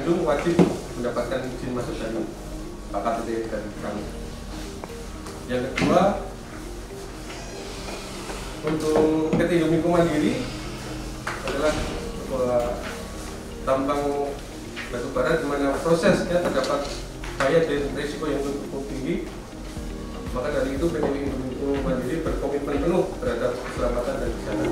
gedung wajib mendapatkan izin masuk dari Pak KTT dan kami. Yang kedua, untuk PT Indominco Mandiri adalah tambang batu bara di mana prosesnya terdapat bahaya dan risiko yang cukup tinggi. Maka dari itu PT Indominco Mandiri berkomitmen penuh terhadap keselamatan dan kesehatan.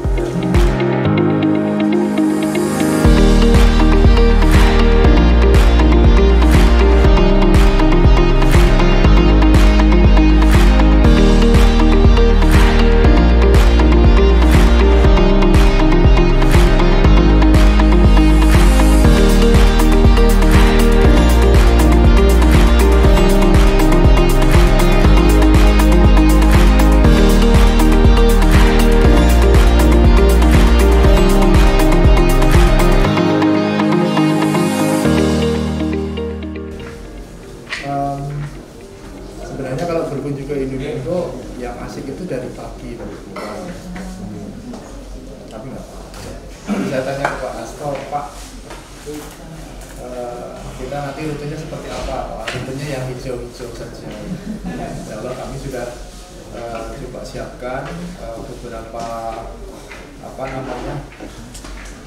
Sebenarnya kalau berkunjung ke Indominco yang asik itu dari pagi tapi nggak apa-apa. Saya tanya ke Pak Asto, Pak, kita nanti rutenya seperti apa? Rutenya yang hijau-hijau saja. Kalau kami sudah coba siapkan beberapa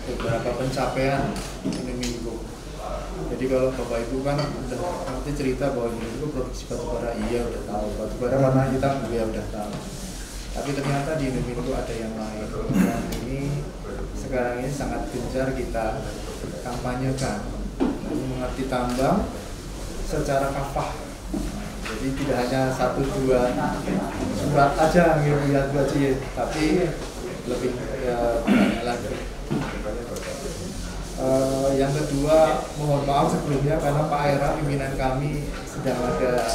beberapa pencapaian Indominco. Jadi kalau Bapak Ibu kan udah nanti cerita bahwa ini itu produksi batubara, iya udah tahu, batubara warna hitam, ya udah tahu. Tapi ternyata di Indominco ada yang lain. Dan ini sekarang ini sangat gencar kita kampanyekan, mengerti tambang secara kafah. Jadi tidak hanya 1-2 surat aja yang lihat baca, tapi lebih banyak lagi. Yang kedua, mohon maaf sebelumnya karena Pak Era pimpinan kami sedang ada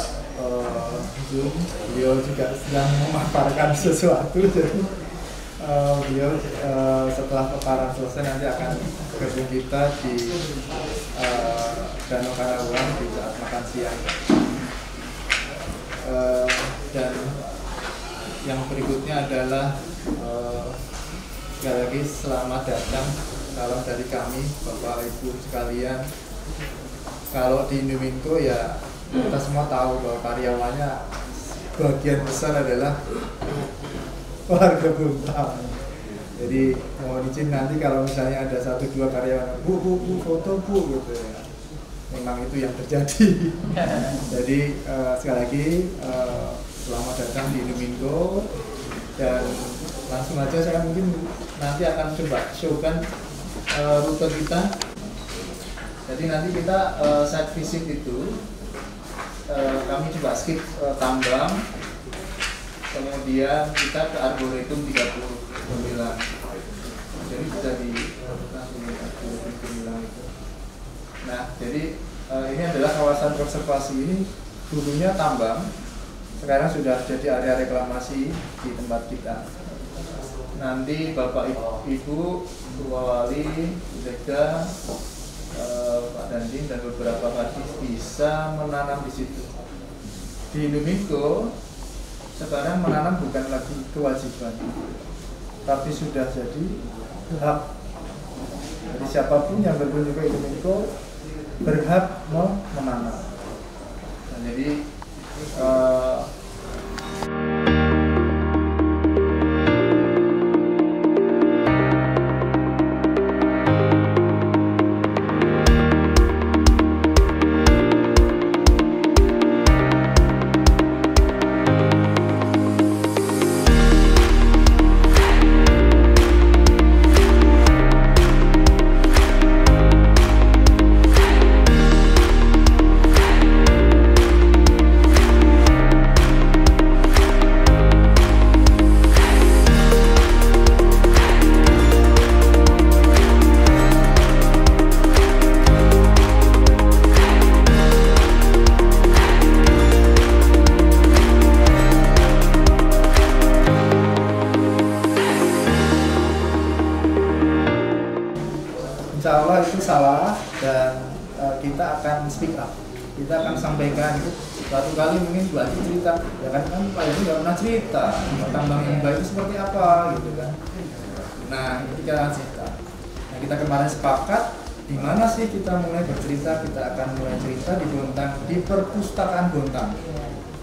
Zoom, beliau juga sedang memaparkan sesuatu, jadi beliau setelah paparan selesai nanti akan gabung kita di Danau Karawang di saat makan siang. Dan yang berikutnya adalah sekali lagi selamat datang. Kalau dari kami, Bapak Ibu sekalian, kalau di Indominco ya kita semua tahu bahwa karyawannya bagian besar adalah warga Bontang. Jadi mohon izin nanti kalau misalnya ada 1-2 karyawan, bu foto bu gitu ya. Memang itu yang terjadi. Jadi sekali lagi selamat datang di Indominco, dan langsung aja saya mungkin nanti akan coba showkan rute kita. Jadi nanti kita site visit itu kami coba skip tambang, kemudian kita ke Arboretum 39. Jadi bisa di Arboretum 39 itu. Nah, jadi ini adalah kawasan konservasi. Ini dulunya tambang, sekarang sudah jadi area reklamasi di tempat kita. Nanti Bapak Ibu, Ketua Wali, Lega, Pak Dandim dan beberapa kadis bisa menanam di situ. Di Indominco sekarang menanam bukan lagi kewajiban, tapi sudah jadi hak. Jadi siapapun yang berkunjung ke Indominco berhak menanam. Nah, jadi insya Allah itu salah, dan kita akan speak up, kita akan sampaikan. Suatu kali mungkin Bu Ati cerita, ya kan Pak Ibu nggak pernah cerita tambang yang baik itu seperti apa gitu kan. Nah, itu kita akan cerita. Nah, kita kemarin sepakat di mana sih kita mulai bercerita? Kita akan mulai cerita di Bontang, di Perpustakaan Bontang.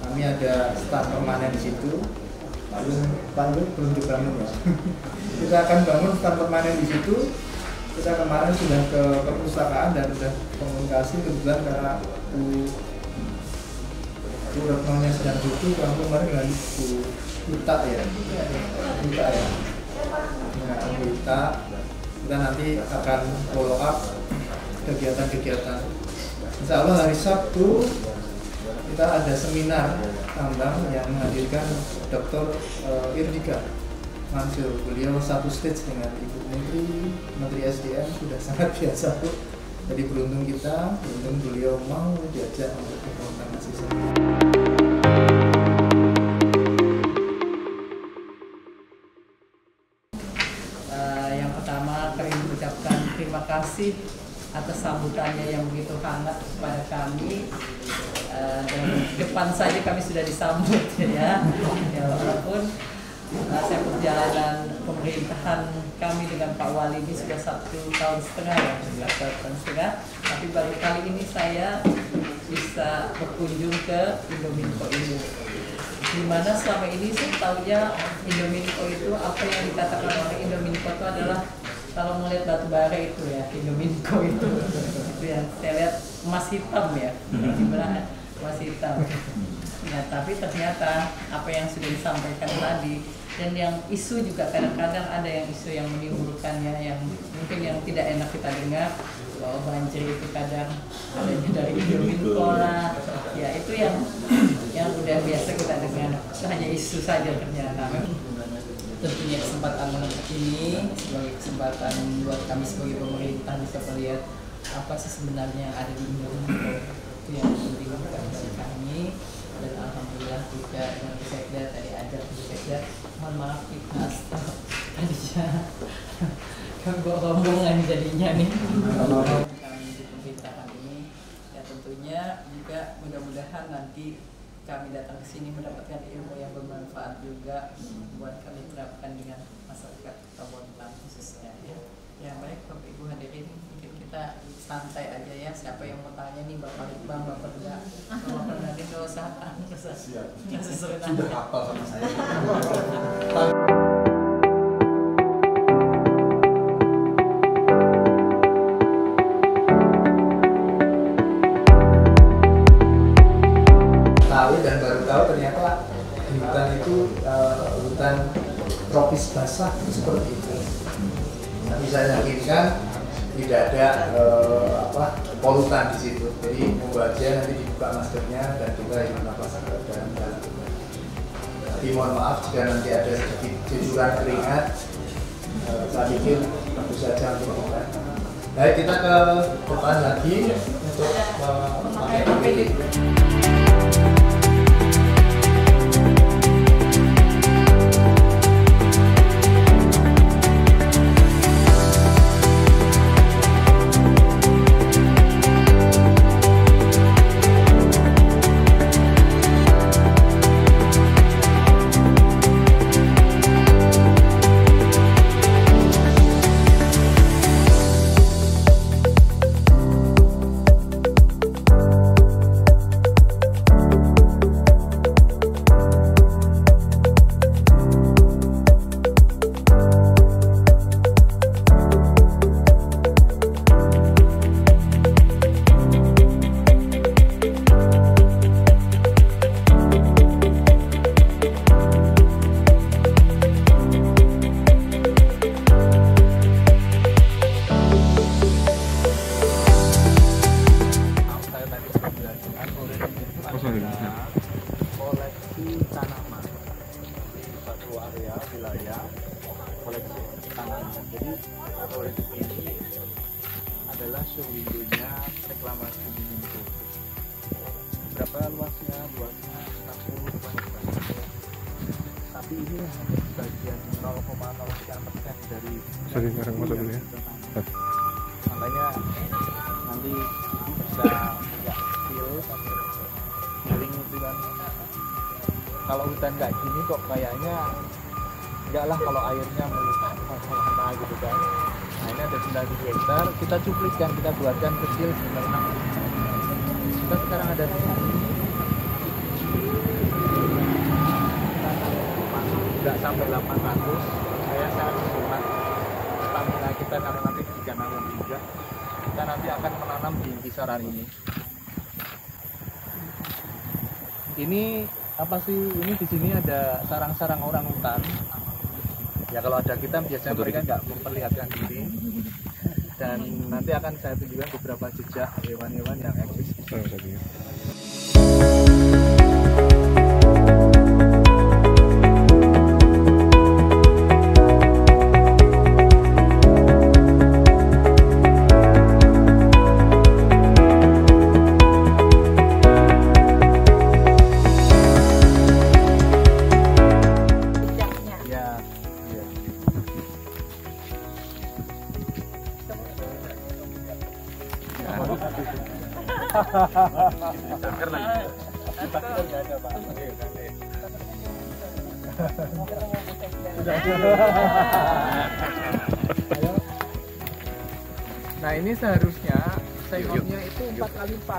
Kami ada stand permanen di situ. Lalu belum dibangun ya. Kita akan bangun stand permanen di situ. Kita kemarin sudah ke perpustakaan dan sudah komunikasi, kebetulan karena Bu Retnonya sedang butuh, kamu kemarin dengan Bu Uta ya. Nah, Bu Uta, kita nanti akan follow up kegiatan-kegiatan. Insya Allah hari Sabtu kita ada seminar tambang yang menghadirkan Dr. Irdika Mansur. Beliau satu stage dengan Ibu Menteri SDM, sudah sangat biasa Bu. Jadi beruntung beliau mau diajak untuk berkomunikasi mahasiswa. Yang pertama kami mengucapkan terima kasih atas sambutannya yang begitu hangat kepada kami. Dan depan saja kami sudah disambut ya. Walaupun saya perjalanan pemerintahan kami dengan Pak Wali ini sudah 1,5 tahun ya, 1,5 tahun, tapi baru kali ini saya bisa berkunjung ke Indominco ini. Dimana selama ini saya tahunya Indominco itu, apa yang dikatakan oleh Indominco itu adalah kalau melihat batu bara itu ya, Indominco itu yang saya lihat emas hitam ya, gimana emas hitam. Nah, tapi ternyata apa yang sudah disampaikan tadi, dan yang isu juga kadang-kadang ada yang isu yang menimbulkannya yang mungkin yang tidak enak kita dengar, bahwa banjir itu kadang adanya dari Indominco lah, ya itu yang udah biasa kita dengar, itu hanya isu saja ternyata. Tentunya kesempatan ini sebagai kesempatan buat kami sebagai pemerintah bisa melihat apa sih sebenarnya yang ada di Indominco, itu yang penting bagi kami. Dan alhamdulillah juga dengan Sekda tadi ajar Sekda, mohon maaf kita tadinya kan bawa rombongan jadinya nih kami di pemerintahan ini ya, tentunya juga mudah-mudahan nanti kami datang ke sini mendapatkan ilmu yang bermanfaat juga buat kami terapkan dengan masyarakat Kota Bontang khususnya ya. Ya baik Bapak Ibu hadirin, mungkin kita santai aja ya, siapa yang mau tanya nih Bapak Litbang, Bapak Perda, Bapak Perda nggak usah siap, sudah hafal sama saya. Tahu dan baru tahu ternyata di hutan itu hutan tropis basah seperti itu. Tapi saya yakinkan tidak ada polutan di situ. Jadi monggo aja nanti dibuka maskernya dan kita hirup napas dalam-dalam. Tapi mohon maaf jika nanti ada sedikit jujuran keringat. Saya pikir bagus saja untuk kita. Baik, kita ke depan lagi untuk memakai APD. Koleksi tanaman di satu area wilayah, koleksi tanaman. Jadi koleksi ini adalah show window-nya reklamasi Indominco. Berapa luasnya? Luasnya 60 banyak. Tapi ini hanya sebagian 0,03% dari barang motor dulu ya. Makanya nanti bisa nggak kecil paling itu kan. Kalau hutan nggak gini kok kayaknya enggak lah kalau airnya melimpah kemana gitu kan. Nah ini ada 9 hektar, kita cuplikan, kita buatkan kecil sebenarnya. Kita sekarang ada di sini. Nggak sampai 800, saya sangat bersemangat. Stamina kita kalau nanti jika nanam juga, kita nanti akan menanam di kisaran ini. Ini apa sih? Ini di sini ada sarang-sarang orang hutan. Ya kalau ada kita biasanya mereka nggak memperlihatkan diri. Dan nanti akan saya tunjukkan beberapa jejak hewan-hewan yang eksis. Nah ini seharusnya sengoknya itu 4x4,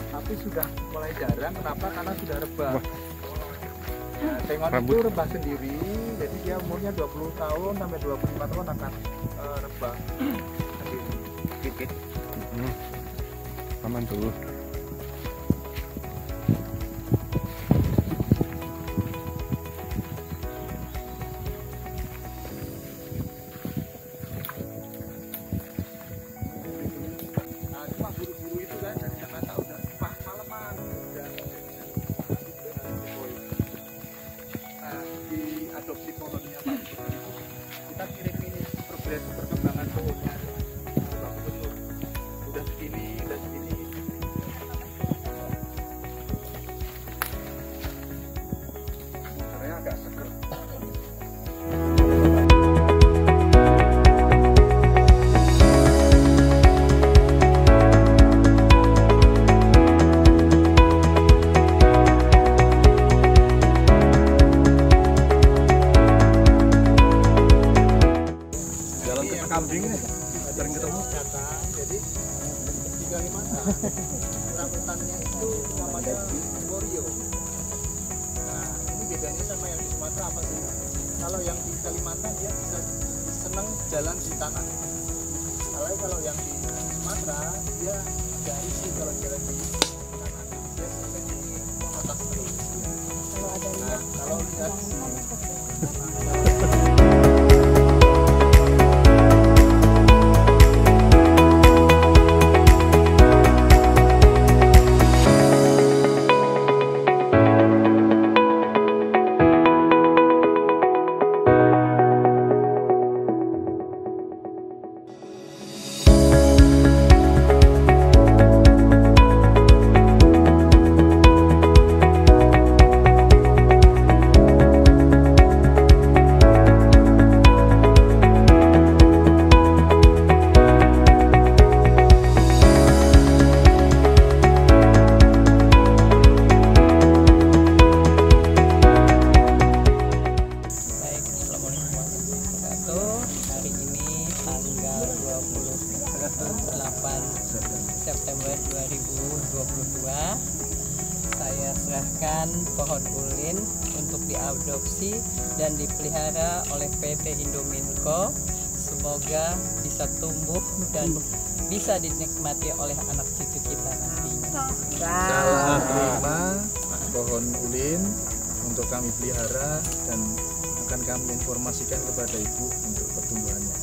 tapi sudah mulai jarang. Kenapa? Karena sudah rebah. Nah, sengot itu rebah sendiri, jadi dia umurnya 20 tahun sampai 25 tahun akan rebah. Oke. Aman dulu. Kita kirim ini progres perkembangan pohonnya. Udah segini. Caranya agak seger. Kambing nih, sering ketemu. Jadi di Kalimantan, orang hutannya itu namanya Wario. Nah, ini bedanya sama yang di Sumatera apa sih? Kalau yang di Kalimantan dia bisa seneng jalan di tanah. Kalau yang di Sumatera dia agak risih kalau jalan di tanah. Dia suka di atas terus. Kalau ada kalau lihat September 2022 saya serahkan pohon ulin untuk diadopsi dan dipelihara oleh PT Indominco. Semoga bisa tumbuh dan bisa dinikmati oleh anak cucu kita nantinya. Salam terima pohon ulin untuk kami pelihara dan akan kami informasikan kepada ibu untuk pertumbuhannya.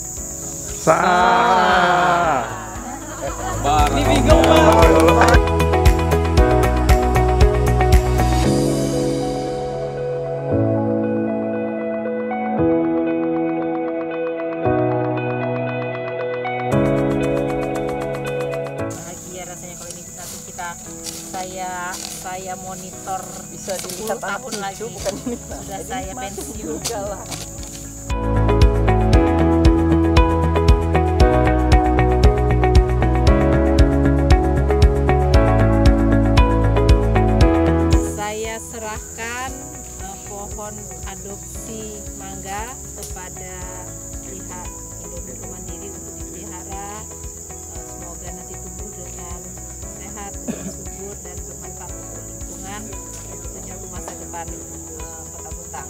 Bahagia rasanya kalau ini nanti saya monitor bisa dilihat tahun lagi bukan ini sudah saya pensiun. Saya serahkan pohon adopsi mangga kepada pihak Indominco Mandiri untuk mangga semoga nanti tumbuh dengan sehat, dengan subur dan bermanfaat untuk lingkungan, tentunya untuk masa depan Kota Buntang.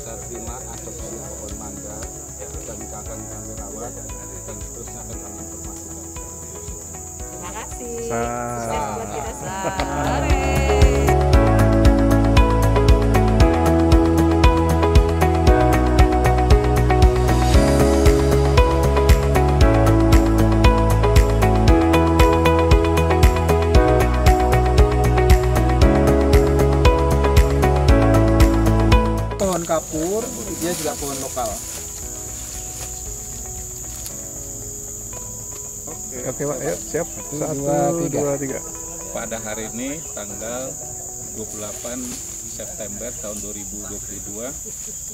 Saya terima adopsi pohon mangga dan akan kami rawat dan seterusnya akan kami informasikan. Terima kasih. Sukses buat kita semua. Pohon kapur, dia juga pohon lokal. Oke Pak, ayo siap. 1, 2, 3. Pada hari ini tanggal 28 September tahun 2022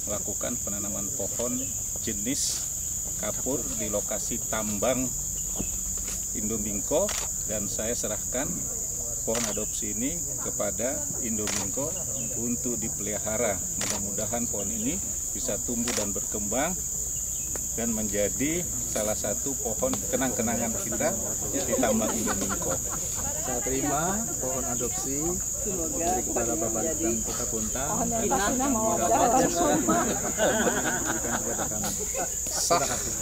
melakukan penanaman pohon jenis kapur di lokasi tambang Indominco, dan saya serahkan pohon adopsi ini kepada Indominco untuk dipelihara. Mudah-mudahan pohon ini bisa tumbuh dan berkembang dan menjadi salah satu pohon kenang-kenangan kita di tambang Indominco. Saya terima pohon adopsi dari Kepala Bapakdam Kota Buntang. Dirawat dan diberikan kepada kami. Terima kasih.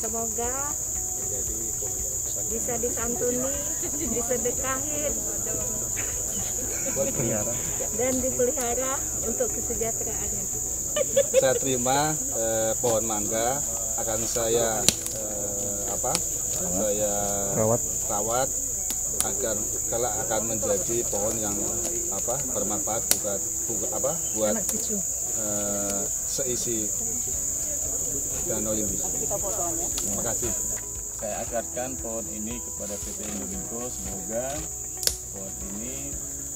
Semoga bisa disantuni, disedekahin, dan dipelihara untuk kesejahteraannya. Saya terima pohon mangga, akan saya rawat agar kelak akan menjadi pohon yang bermanfaat buat seisi danau ini. Terima kasih. Saya ajarkan pohon ini kepada PT Indominco, semoga pohon ini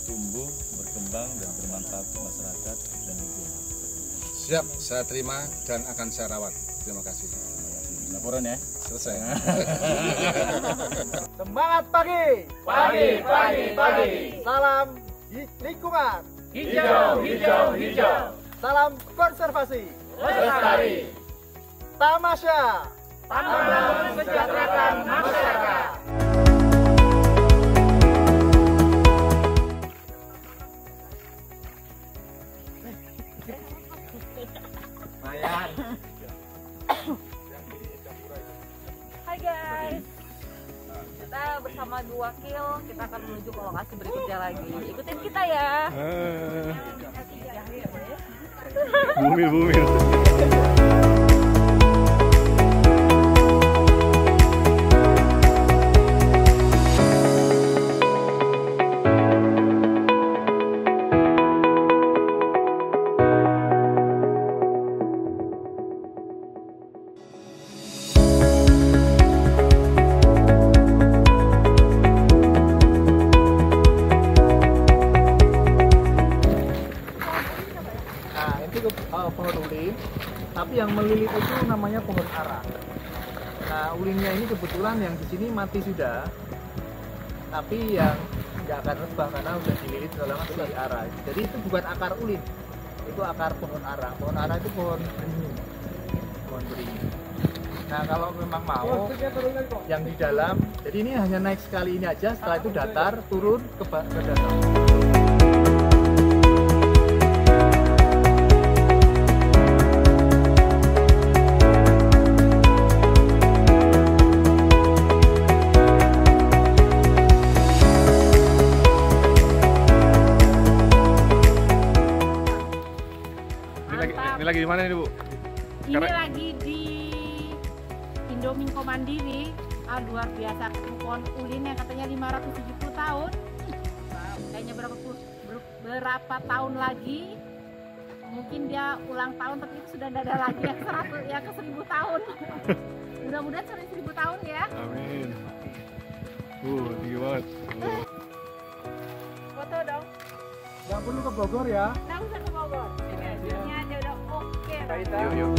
tumbuh, berkembang dan bermanfaat untuk masyarakat dan lingkungan. Siap, saya terima dan akan saya rawat. Terima kasih. Laporan ya. Selesai. Semangat pagi. Pagi. Salam lingkungan. Hijau. Salam konservasi. Lestari. Tamasya. Mensejahterakan masyarakat. Hai guys, kita bersama Bu Wakil, kita akan menuju ke lokasi berikutnya lagi. Ikutin kita ya. Bumil. Pohon ulin, tapi yang melilit itu namanya pohon ara. Nah, ulinnya ini kebetulan yang di sini mati sudah, tapi yang nggak akan rebah karena udah dililit selama si ara. Jadi itu bukan akar ulin, itu akar pohon ara. Pohon ara itu pohon beringin, pohon beringin. Nah, kalau memang mau yang di dalam, jadi ini hanya naik sekali ini aja, setelah itu datar, turun ke dasar. mana ini Bu? Ini lagi di Indominco Mandiri. Luar biasa, ketemu pohon ulin yang katanya 570 tahun. Wow, kayaknya berapa tahun lagi mungkin dia ulang tahun, tapi itu sudah tidak ada lagi yang 100 ya ke 1000 tahun. Mudah-mudahan sampai 1000 tahun ya. Amin. Tinggi banget. Foto dong. Nggak perlu ke Bogor ya. Nggak usah ke Bogor. Ini aja udah oke. Yuk, yuk.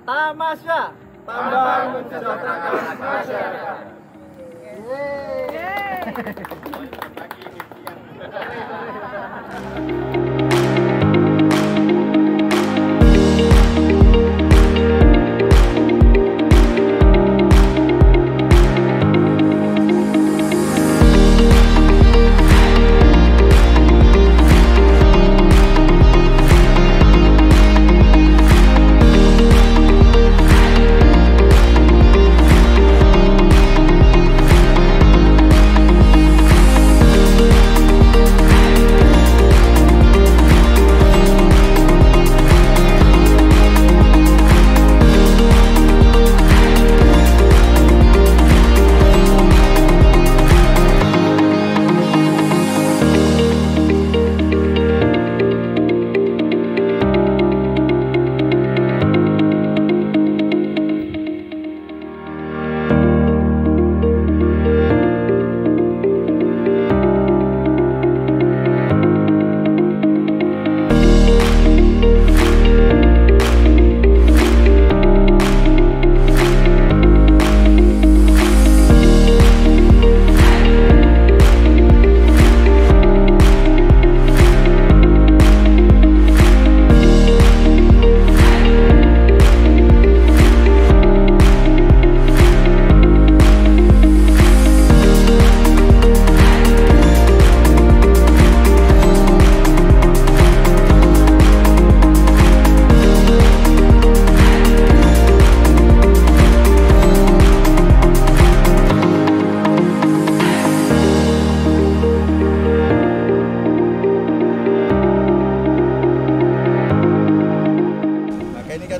Tamasya, tambang mensejahterakan masyarakat.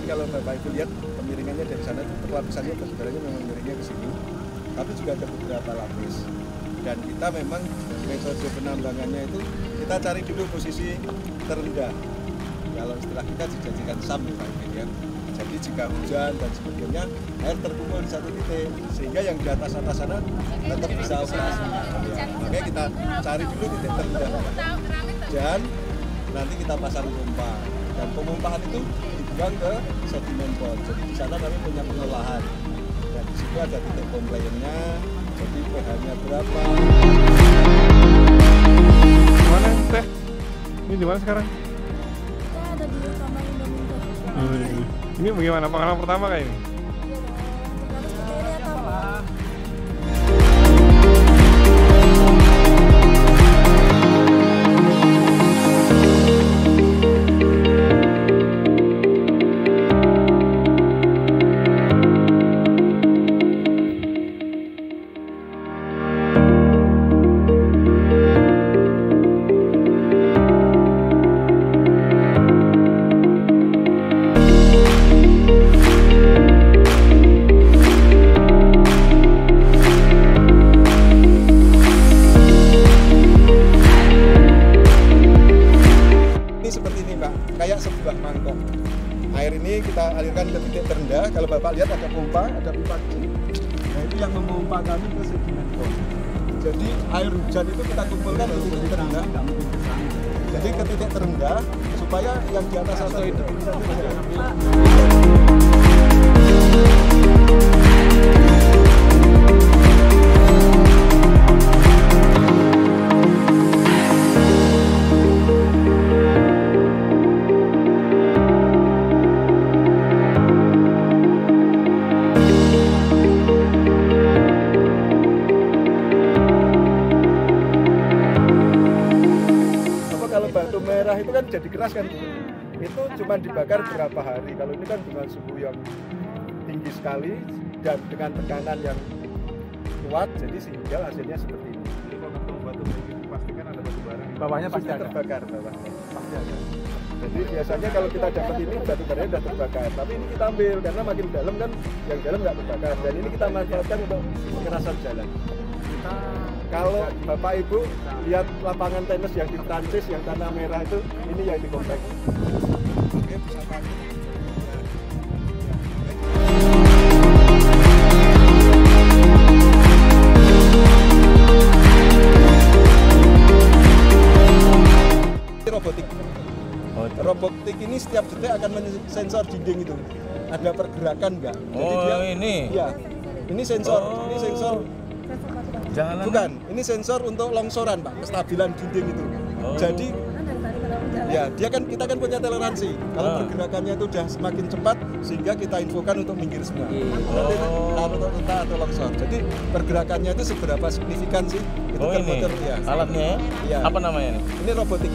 Kalau Bapak Ibu lihat pemiringannya dari sana itu lapisannya sebenarnya memang miringnya ke sini, tapi juga ada beberapa lapis. Dan kita memang metode penambangannya itu kita cari dulu posisi terendah. Kalau istilah kita dijadikan SAM Pak Ibu ya. Jadi jika hujan dan sebagainya air terkumpul di satu titik sehingga yang di atas sana tetap bisa operasi. Makanya kita cari dulu titik terendah dan nanti kita pasang pompa. Dan pemompaan itu dibuang ke sedimen pond. Jadi di sana kami punya pengolahan. Dan di situ ada titik komplainnya. Jadi pH-nya berapa? Mana Teh? Ini di mana sekarang? Saya ada di Taman Indominco. Ini bagaimana pengalaman pertama kayak ini? Kayak sebuah mangkok. Air ini kita alirkan ke titik terendah. Kalau Bapak lihat ada pompa, ada pipa kecil. Nah itu yang memompa kami ke sedimen pond. Jadi air hujan itu kita kumpulkan di titik terendah. Jadi ke titik terendah supaya yang di atas itu bisa batu merah itu kan jadi keras kan, itu cuma dibakar berapa hari. Kalau ini kan dengan suhu yang tinggi sekali dan dengan tekanan yang kuat, jadi sehingga hasilnya seperti ini. Jadi kalau ketemu batu ini pastikan ada batu bara. Bawahnya pasti terbakar, bawahnya pasti ada. Jadi biasanya kalau kita dapat ini batu baranya sudah terbakar, tapi ini kita ambil karena makin dalam kan yang dalam nggak terbakar, dan ini kita manfaatkan untuk pengerasan jalan. Kalau Bapak Ibu lihat lapangan tenis yang di Prancis yang tanah merah itu, ini yang di komplek. Oke, bisa pakai. Robotik. Robotik ini setiap detik akan mensensor dinding itu. ada pergerakan nggak. Jadi Oh, dia ini. ya ini sensor, ini sensor Jangan bukan, ini sensor untuk longsoran Pak, kestabilan dinding itu. Oh. Jadi ya dia kan kita kan punya toleransi. Kalau pergerakannya itu udah semakin cepat sehingga kita infokan untuk minggir semua. Nanti untuk entah atau longsor. Jadi pergerakannya itu seberapa signifikan sih? Itu Oh, ini ya. alatnya ya? Iya. Apa namanya ini? Ini robotik.